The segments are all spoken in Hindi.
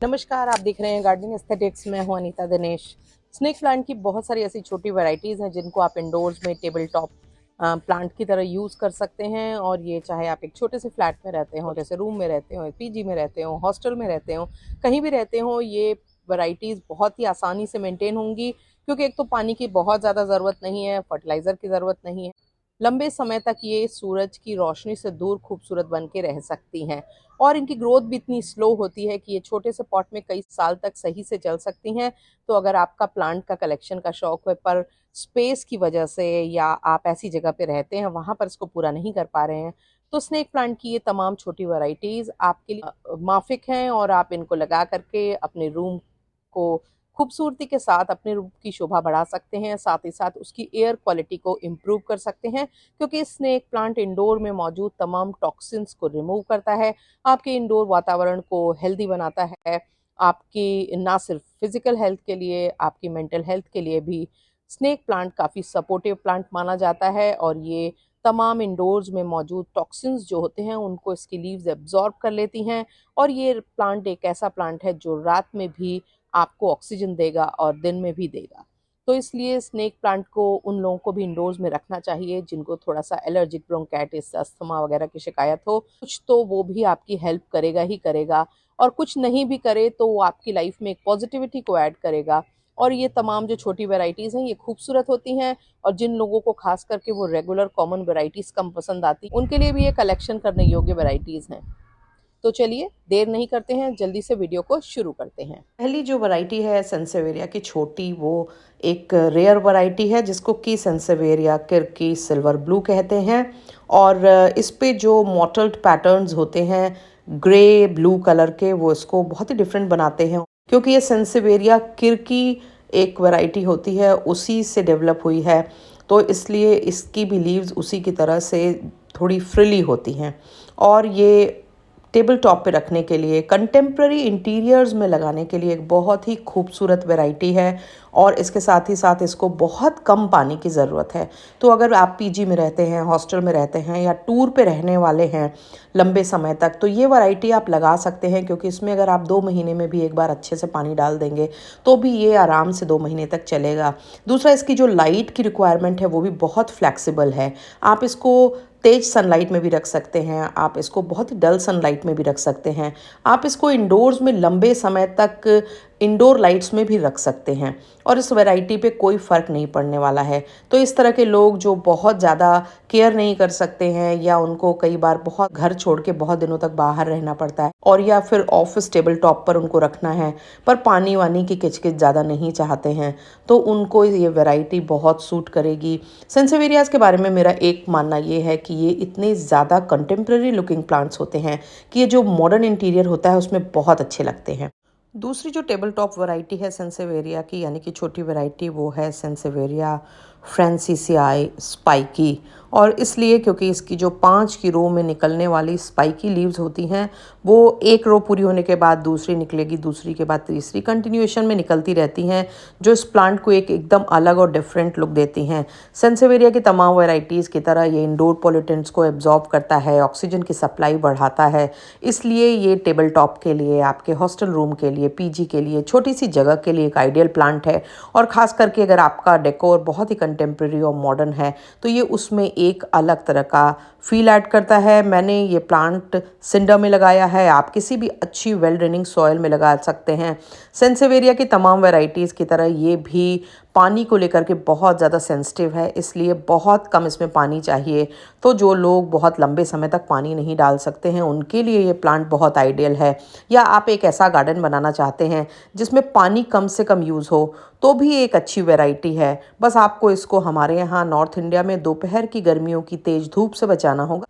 नमस्कार, आप देख रहे हैं गार्डनिंग एस्थेटिक्स। मैं हूं अनीता दिनेश। स्नेक प्लांट की बहुत सारी ऐसी छोटी वैरायटीज़ हैं जिनको आप इंडोर्स में टेबल टॉप प्लांट की तरह यूज़ कर सकते हैं। और ये चाहे आप एक छोटे से फ्लैट में रहते हो, जैसे रूम में रहते हो, पीजी में रहते हो, हॉस्टल में रहते हो, कहीं भी रहते हो, ये वैरायटीज़ बहुत ही आसानी से मेंटेन होंगी। क्योंकि एक तो पानी की बहुत ज़्यादा ज़रूरत नहीं है, फर्टिलाइज़र की ज़रूरत नहीं है। लंबे समय तक ये सूरज की रोशनी से दूर खूबसूरत बन के रह सकती हैं। और इनकी ग्रोथ भी इतनी स्लो होती है कि ये छोटे से पॉट में कई साल तक सही से चल सकती हैं। तो अगर आपका प्लांट का कलेक्शन का शौक है, पर स्पेस की वजह से या आप ऐसी जगह पे रहते हैं वहाँ पर इसको पूरा नहीं कर पा रहे हैं, तो स्नेक प्लांट की ये तमाम छोटी वैरायटीज़ आपके लिए माफिक हैं। और आप इनको लगा करके अपने रूम को खूबसूरती के साथ अपने रूम की शोभा बढ़ा सकते हैं, साथ ही साथ उसकी एयर क्वालिटी को इम्प्रूव कर सकते हैं। क्योंकि स्नेक प्लांट इंडोर में मौजूद तमाम टॉक्सिन्स को रिमूव करता है, आपके इंडोर वातावरण को हेल्दी बनाता है। आपकी ना सिर्फ फिजिकल हेल्थ के लिए, आपकी मेंटल हेल्थ के लिए भी स्नेक प्लांट काफ़ी सपोर्टिव प्लांट माना जाता है। और ये तमाम इंडोर्स में मौजूद टॉक्सिन्स जो होते हैं उनको इसकी लीव्स एब्जॉर्ब कर लेती हैं। और ये प्लांट एक ऐसा प्लांट है जो रात में भी आपको ऑक्सीजन देगा और दिन में भी देगा। तो इसलिए स्नेक प्लांट को उन लोगों को भी इंडोर्स में रखना चाहिए जिनको थोड़ा सा एलर्जिक ब्रोंकाइटिस, अस्थमा वगैरह की शिकायत हो। कुछ तो वो भी आपकी हेल्प करेगा ही करेगा, और कुछ नहीं भी करे तो वो आपकी लाइफ में एक पॉजिटिविटी को ऐड करेगा। और ये तमाम जो छोटी वैरायटीज़ हैं ये खूबसूरत होती हैं। और जिन लोगों को खास करके वो रेगुलर कॉमन वैरायटीज़ कम पसंद आती, उनके लिए भी ये कलेक्शन करने योग्य वैरायटीज़ हैं। तो चलिए देर नहीं करते हैं, जल्दी से वीडियो को शुरू करते हैं। पहली जो वैरायटी है सेंसेवेरिया की छोटी, वो एक रेयर वैरायटी है जिसको कि सेंसेवेरिया किर्की सिल्वर ब्लू कहते हैं। और इस पे जो मॉटल्ड पैटर्न्स होते हैं ग्रे ब्लू कलर के, वो इसको बहुत ही डिफरेंट बनाते हैं। क्योंकि ये सेंसेवेरिया किर्की एक वैरायटी होती है, उसी से डेवलप हुई है, तो इसलिए इसकी भी लीव्स उसी की तरह से थोड़ी फ्रिली होती हैं। और ये टेबल टॉप पे रखने के लिए, कंटेम्प्ररी इंटीरियर्स में लगाने के लिए एक बहुत ही खूबसूरत वैरायटी है। और इसके साथ ही साथ इसको बहुत कम पानी की ज़रूरत है। तो अगर आप पीजी में रहते हैं, हॉस्टल में रहते हैं या टूर पे रहने वाले हैं लंबे समय तक, तो ये वैरायटी आप लगा सकते हैं। क्योंकि इसमें अगर आप 2 महीने में भी एक बार अच्छे से पानी डाल देंगे तो भी ये आराम से 2 महीने तक चलेगा। दूसरा, इसकी जो लाइट की रिक्वायरमेंट है वो भी बहुत फ्लैक्सिबल है। आप इसको तेज सनलाइट में भी रख सकते हैं, आप इसको बहुत ही डल सनलाइट में भी रख सकते हैं, आप इसको इंडोर्स में लंबे समय तक इंडोर लाइट्स में भी रख सकते हैं। और इस वैरायटी पे कोई फ़र्क नहीं पड़ने वाला है। तो इस तरह के लोग जो बहुत ज़्यादा केयर नहीं कर सकते हैं, या उनको कई बार बहुत घर छोड़ के बहुत दिनों तक बाहर रहना पड़ता है, और या फिर ऑफिस टेबल टॉप पर उनको रखना है, पर पानी वानी की किचकिच ज़्यादा नहीं चाहते हैं, तो उनको ये वैरायटी बहुत सूट करेगी। सेंसेवेरियाज के बारे में मेरा एक मानना ये है कि ये इतने ज़्यादा कंटेम्प्रेरी लुकिंग प्लांट्स होते हैं कि ये जो मॉडर्न इंटीरियर होता है उसमें बहुत अच्छे लगते हैं। दूसरी जो टेबल टॉप वैरायटी है सेंसेवेरिया की, यानी कि छोटी वैरायटी, वो है सेंसेवेरिया फ्रांसीसियाई स्पाइकी। और इसलिए क्योंकि इसकी जो 5 की रो में निकलने वाली स्पाइकी लीव्स होती हैं, वो एक रो पूरी होने के बाद दूसरी निकलेगी, दूसरी के बाद तीसरी, कंटिन्यूएशन में निकलती रहती हैं, जो इस प्लांट को एक एकदम अलग और डिफरेंट लुक देती हैं। सेंसेवेरिया की तमाम वैरायटीज़ की तरह ये इंडोर पॉल्यूटेंट्स को एब्जॉर्ब करता है, ऑक्सीजन की सप्लाई बढ़ाता है। इसलिए ये टेबल टॉप के लिए, आपके हॉस्टल रूम के लिए, पीजी के लिए, छोटी सी जगह के लिए एक आइडियल प्लांट है। और ख़ास करके अगर आपका डेकोर बहुत ही कंटेम्प्रेरी और मॉडर्न है तो ये उसमें एक अलग तरह का फील ऐड करता है। मैंने ये प्लांट सिंडर में लगाया है, आप किसी भी अच्छी वेल ड्रेनिंग सॉइल में लगा सकते हैं। सेंसेवेरिया की तमाम वैरायटीज़ की तरह ये भी पानी को लेकर के बहुत ज़्यादा सेंसिटिव है, इसलिए बहुत कम इसमें पानी चाहिए। तो जो लोग बहुत लंबे समय तक पानी नहीं डाल सकते हैं उनके लिए ये प्लांट बहुत आइडियल है। या आप एक ऐसा गार्डन बनाना चाहते हैं जिसमें पानी कम से कम यूज़ हो, तो भी एक अच्छी वैरायटी है। बस आपको इसको हमारे यहाँ नॉर्थ इंडिया में दोपहर की गर्मियों की तेज़ धूप से बचाना होगा।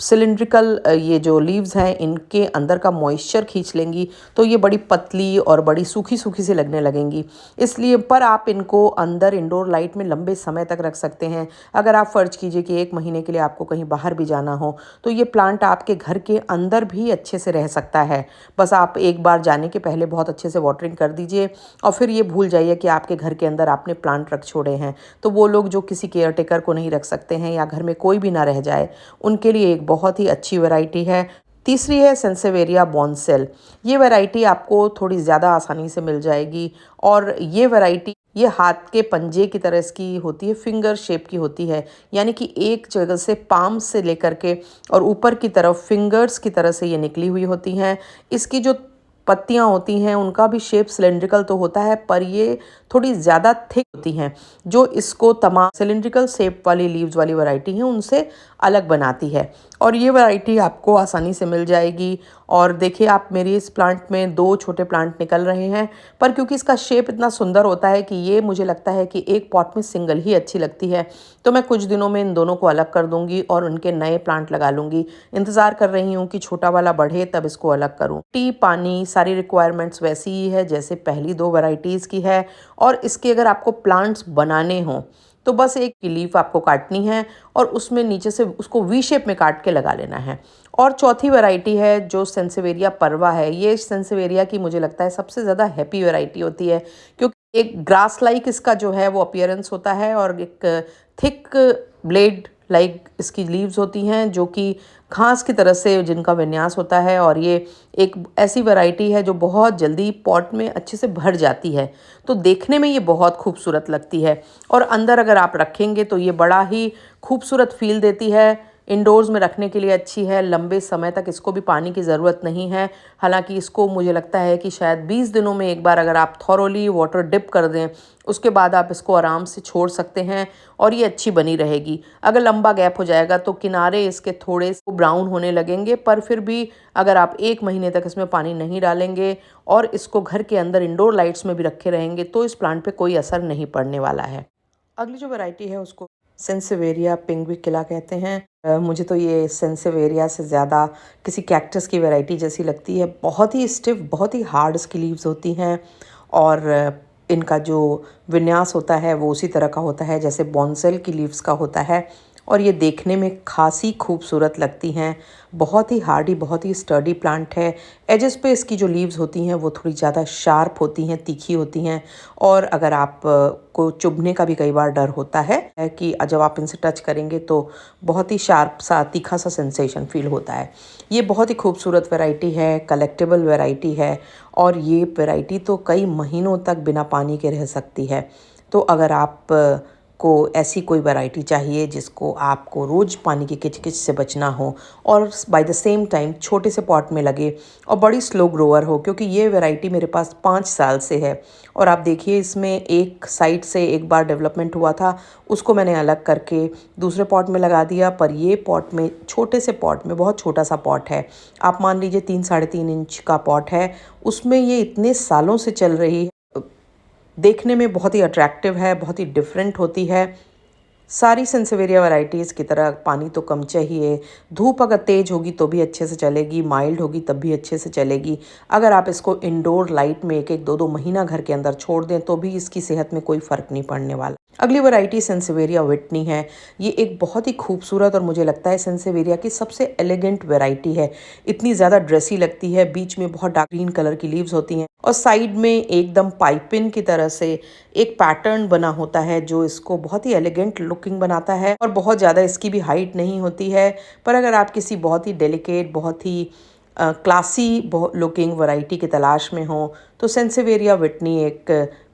सिलिंड्रिकल ये जो लीव्स हैं इनके अंदर का मॉइस्चर खींच लेंगी, तो ये बड़ी पतली और बड़ी सूखी सूखी से लगने लगेंगी। इसलिए पर आप इनको अंदर इंडोर लाइट में लंबे समय तक रख सकते हैं। अगर आप फ़र्ज कीजिए कि 1 महीने के लिए आपको कहीं बाहर भी जाना हो, तो ये प्लांट आपके घर के अंदर भी अच्छे से रह सकता है। बस आप एक बार जाने के पहले बहुत अच्छे से वाटरिंग कर दीजिए, और फिर ये भूल जाइए कि आपके घर के अंदर आपने प्लांट रख छोड़े हैं। तो वो लोग जो किसी केयर टेकर को नहीं रख सकते हैं, या घर में कोई भी ना रह जाए, उनके लिए एक बहुत ही अच्छी वैरायटी है। तीसरी है सेंसेवेरिया बॉन्सेल। ये वैरायटी आपको थोड़ी ज़्यादा आसानी से मिल जाएगी और ये वैरायटी ये हाथ के पंजे की तरह इसकी होती है, फिंगर शेप की होती है, यानी कि एक जगह से पाम से लेकर के और ऊपर की तरफ फिंगर्स की तरह से ये निकली हुई होती हैं। इसकी जो पत्तियां होती हैं उनका भी शेप सिलेंड्रिकल तो होता है, पर ये थोड़ी ज़्यादा थिक होती हैं, जो इसको तमाम सिलेंड्रिकल शेप वाली लीव्स वाली वैरायटी हैं उनसे अलग बनाती है। और ये वैरायटी आपको आसानी से मिल जाएगी। और देखिए आप, मेरी इस प्लांट में 2 छोटे प्लांट निकल रहे हैं, पर क्योंकि इसका शेप इतना सुंदर होता है कि ये मुझे लगता है कि एक पॉट में सिंगल ही अच्छी लगती है, तो मैं कुछ दिनों में इन दोनों को अलग कर दूंगी और उनके नए प्लांट लगा लूँगी। इंतज़ार कर रही हूँ कि छोटा वाला बढ़े तब इसको अलग करूँ। टी, पानी, सारी रिक्वायरमेंट्स वैसी ही है जैसे पहली 2 वैरायटीज़ की है। और इसके अगर आपको प्लांट्स बनाने हों तो बस एक लीफ आपको काटनी है और उसमें नीचे से उसको वी शेप में काट के लगा लेना है। और चौथी वैरायटी है जो सेंसेवेरिया पर्वा है। ये सेंसेवेरिया की मुझे लगता है सबसे ज़्यादा हैप्पी वैरायटी होती है, क्योंकि एक ग्रास लाइक इसका जो है वो अपीयरेंस होता है और एक थिक ब्लेड लाइक इसकी लीव्स होती हैं जो कि घास की तरह से जिनका विन्यास होता है। और ये एक ऐसी वैरायटी है जो बहुत जल्दी पॉट में अच्छे से भर जाती है, तो देखने में ये बहुत खूबसूरत लगती है और अंदर अगर आप रखेंगे तो ये बड़ा ही खूबसूरत फील देती है। इंडोर्स में रखने के लिए अच्छी है, लंबे समय तक इसको भी पानी की ज़रूरत नहीं है। हालांकि इसको मुझे लगता है कि शायद 20 दिनों में एक बार अगर आप थॉरोली वाटर डिप कर दें उसके बाद आप इसको आराम से छोड़ सकते हैं और ये अच्छी बनी रहेगी। अगर लंबा गैप हो जाएगा तो किनारे इसके थोड़े से ब्राउन होने लगेंगे, पर फिर भी अगर आप 1 महीने तक इसमें पानी नहीं डालेंगे और इसको घर के अंदर इंडोर लाइट्स में भी रखे रहेंगे तो इस प्लांट पे कोई असर नहीं पड़ने वाला है। अगली जो वैरायटी है उसको सेंसेवेरिया पिंगविकिला कहते हैं। मुझे तो ये सेंसेवेरिया से ज़्यादा किसी कैक्टस की वैरायटी जैसी लगती है। बहुत ही स्टिफ, बहुत ही हार्ड इसकी लीव्स होती हैं और इनका जो विन्यास होता है वो उसी तरह का होता है जैसे बॉन्सेल की लीव्स का होता है और ये देखने में खासी खूबसूरत लगती हैं। बहुत ही हार्डी, बहुत ही स्टर्डी प्लांट है। एजेस पे इसकी जो लीव्स होती हैं वो थोड़ी ज़्यादा शार्प होती हैं, तीखी होती हैं और अगर आप को चुभने का भी कई बार डर होता है कि जब आप इनसे टच करेंगे तो बहुत ही शार्प सा, तीखा सा सेंसेशन फील होता है। ये बहुत ही खूबसूरत वैरायटी है, कलेक्टेबल वैरायटी है और ये वैरायटी तो कई महीनों तक बिना पानी के रह सकती है। तो अगर आप को ऐसी कोई वैरायटी चाहिए जिसको आपको रोज़ पानी की किचकिच से बचना हो और बाय द सेम टाइम छोटे से पॉट में लगे और बड़ी स्लो ग्रोअर हो, क्योंकि ये वैरायटी मेरे पास 5 साल से है और आप देखिए इसमें एक साइड से एक बार डेवलपमेंट हुआ था, उसको मैंने अलग करके दूसरे पॉट में लगा दिया। पर ये पॉट में, छोटे से पॉट में, बहुत छोटा सा पॉट है, आप मान लीजिए 3-3.5 इंच का पॉट है, उसमें ये इतने सालों से चल रही है। देखने में बहुत ही अट्रैक्टिव है, बहुत ही डिफरेंट होती है। सारी सेंसेवेरिया वैरायटीज़ की तरह पानी तो कम चाहिए। धूप अगर तेज़ होगी तो भी अच्छे से चलेगी, माइल्ड होगी तब भी अच्छे से चलेगी। अगर आप इसको इंडोर लाइट में 1-1, 2-2 महीना घर के अंदर छोड़ दें तो भी इसकी सेहत में कोई फ़र्क नहीं पड़ने वाला। अगली वैरायटी सेंसेवेरिया विटनी है। ये एक बहुत ही खूबसूरत और मुझे लगता है सेंसेवेरिया की सबसे एलिगेंट वैरायटी है। इतनी ज़्यादा ड्रेसी लगती है, बीच में बहुत डार्क ग्रीन कलर की लीव्स होती हैं और साइड में एकदम पाइपिन की तरह से एक पैटर्न बना होता है जो इसको बहुत ही एलिगेंट लुकिंग बनाता है। और बहुत ज़्यादा इसकी भी हाइट नहीं होती है, पर अगर आप किसी बहुत ही डेलिकेट, बहुत ही क्लासी लुकिंग वैरायटी की तलाश में हो तो सेंसेवेरिया विटनी एक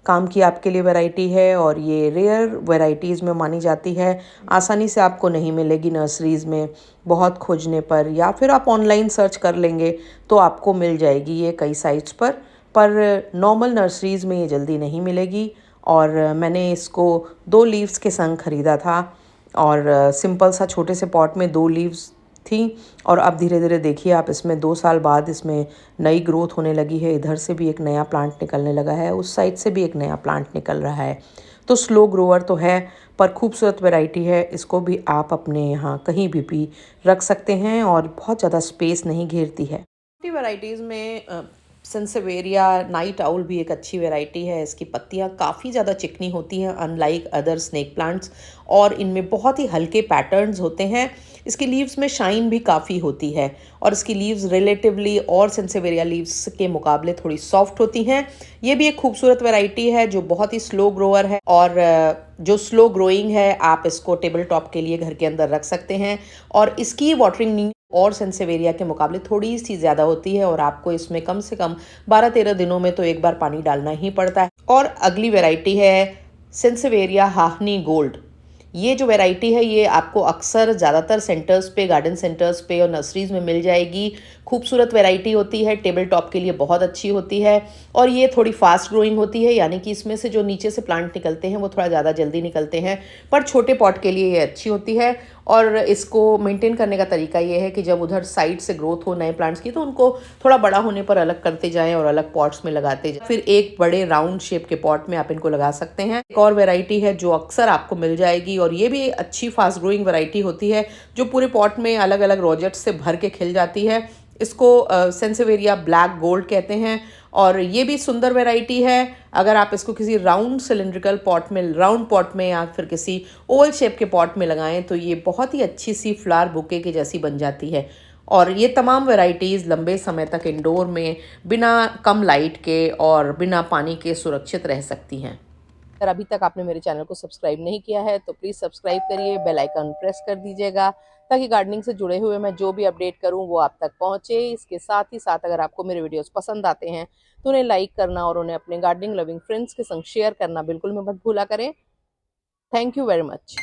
काम की आपके लिए वैरायटी है और ये रेयर वैरायटीज़ में मानी जाती है। आसानी से आपको नहीं मिलेगी नर्सरीज़ में, बहुत खोजने पर, या फिर आप ऑनलाइन सर्च कर लेंगे तो आपको मिल जाएगी ये कई साइट्स पर नॉर्मल नर्सरीज़ में ये जल्दी नहीं मिलेगी। और मैंने इसको 2 लीव्स के संग ख़रीदा था और सिंपल सा छोटे से पॉट में 2 लीव्स थी और अब धीरे धीरे देखिए आप, इसमें 2 साल बाद इसमें नई ग्रोथ होने लगी है। इधर से भी एक नया प्लांट निकलने लगा है, उस साइड से भी एक नया प्लांट निकल रहा है। तो स्लो ग्रोअर तो है पर खूबसूरत वैरायटी है। इसको भी आप अपने यहाँ कहीं भी रख सकते हैं और बहुत ज़्यादा स्पेस नहीं घेरती है। वैरायटीज़ में सेंसेवेरिया नाइट आउल भी एक अच्छी वैरायटी है। इसकी पत्तियाँ काफ़ी ज़्यादा चिकनी होती हैं अनलाइक अदर स्नेक प्लांट्स और इनमें बहुत ही हल्के पैटर्न्स होते हैं। इसकी लीव्स में शाइन भी काफ़ी होती है और इसकी लीव्स रिलेटिवली और सेंसेवेरिया लीव्स के मुकाबले थोड़ी सॉफ्ट होती हैं। ये भी एक खूबसूरत वैरायटी है जो बहुत ही स्लो ग्रोअर है और जो स्लो ग्रोइंग है, आप इसको टेबल टॉप के लिए घर के अंदर रख सकते हैं और इसकी वाटरिंग और सेंसेवेरिया के मुकाबले थोड़ी सी ज़्यादा होती है और आपको इसमें कम से कम 12-13 दिनों में तो एक बार पानी डालना ही पड़ता है। और अगली वैरायटी है सेंसेवेरिया हाहनी गोल्ड। ये जो वैरायटी है ये आपको अक्सर ज़्यादातर सेंटर्स पे, गार्डन सेंटर्स पे और नर्सरीज़ में मिल जाएगी। खूबसूरत वैरायटी होती है, टेबल टॉप के लिए बहुत अच्छी होती है और ये थोड़ी फास्ट ग्रोइंग होती है, यानी कि इसमें से जो नीचे से प्लांट निकलते हैं वो थोड़ा ज़्यादा जल्दी निकलते हैं, पर छोटे पॉट के लिए ये अच्छी होती है। और इसको मेंटेन करने का तरीका ये है कि जब उधर साइड से ग्रोथ हो नए प्लांट्स की तो उनको थोड़ा बड़ा होने पर अलग करते जाएं और अलग पॉट्स में लगाते जाएं। फिर एक बड़े राउंड शेप के पॉट में आप इनको लगा सकते हैं। एक और वैरायटी है जो अक्सर आपको मिल जाएगी और ये भी अच्छी फास्ट ग्रोइंग वैरायटी होती है, जो पूरे पॉट में अलग अलग रोजेट्स से भर के खिल जाती है। इसको सेंसेवेरिया ब्लैक गोल्ड कहते हैं और ये भी सुंदर वैरायटी है। अगर आप इसको किसी राउंड सिलिंड्रिकल पॉट में, राउंड पॉट में या फिर किसी ओवल शेप के पॉट में लगाएं तो ये बहुत ही अच्छी सी फ्लावर बुके के जैसी बन जाती है। और ये तमाम वैरायटीज़ लंबे समय तक इंडोर में बिना कम लाइट के और बिना पानी के सुरक्षित रह सकती हैं। अगर अभी तक आपने मेरे चैनल को सब्सक्राइब नहीं किया है तो प्लीज़ सब्सक्राइब करिए, बेल आइकन प्रेस कर दीजिएगा ताकि गार्डनिंग से जुड़े हुए मैं जो भी अपडेट करूं वो आप तक पहुंचे। इसके साथ ही साथ अगर आपको मेरे वीडियोस पसंद आते हैं तो उन्हें लाइक करना और उन्हें अपने गार्डनिंग लविंग फ्रेंड्स के संग शेयर करना बिल्कुल मत भूला करें। Thank you very much.